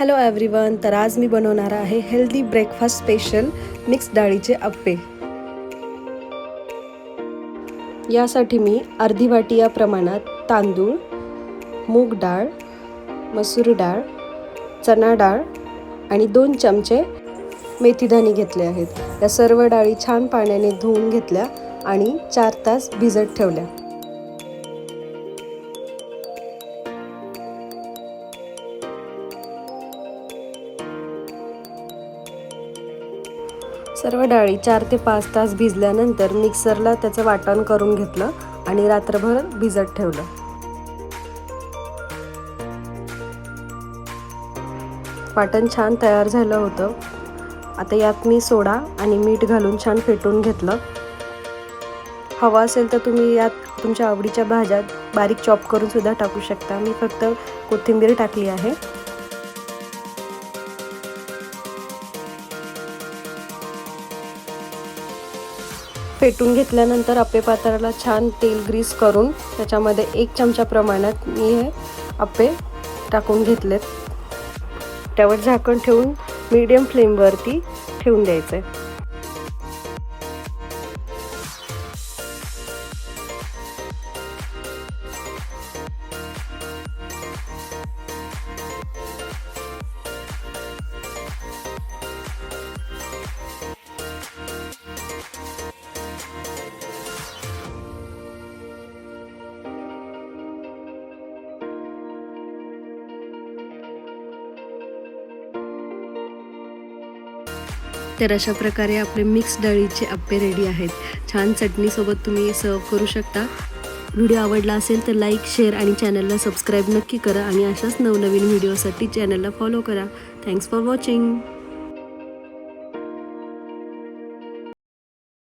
Hello everyone, तर आज मी बनवणार आहे हेल्दी ब्रेकफास्ट स्पेशल मिक्स डाळीचे अप्पे। यासाठी मी अर्धी वाटी या प्रमाणात तांदूळ, मूग डाळ, मसूर डाळ, चणा डाळ आणि 2 चमचे मेथीदाणे घेतले आहेत। या सर्व डाळी छान पाण्याने धुवून घेतल्या आणि 4 तास भिजत ठेवल्या। सर्व डाळी 4 ते 5 तास भिजल्यानंतर मिक्सरला त्याचं वाटण करून घेतलं आणि रात्रभर भिजत ठेवलं। वाटण छान तयार झालं होतं। आता यात मी सोडा आणि मीठ घालून छान फेटून घेतलं। हवा असेल तर तुम्ही यात तुमच्या आवडीच्या भाज्या बारीक चॉप करून सुद्धा टाकू शकता। मी फक्त कोथिंबीर टाकली आहे। फेटून घेतल्यानंतर अप्पे पात्राला छान तेल ग्रीस करून त्याच्यामध्ये 1 चमचा प्रमाणात मी हे अप्पे टाकून घेतलेत। त्यावर झाकण ठेवून मीडियम फ्लेमवरती ठेवून द्यायचे। तर अशा प्रकारे आपले मिक्स डाळीचे अप्पे रेडी आहेत। छान चटणीसोबत तुम्ही सर्व करू शकता। व्हिडिओ आवडला असेल तर लाईक, शेअर आणि चॅनलला सबस्क्राईब नक्की करा आणि अशाच नवनवीन व्हिडिओसाठी चॅनलला फॉलो करा। Thanks for watching.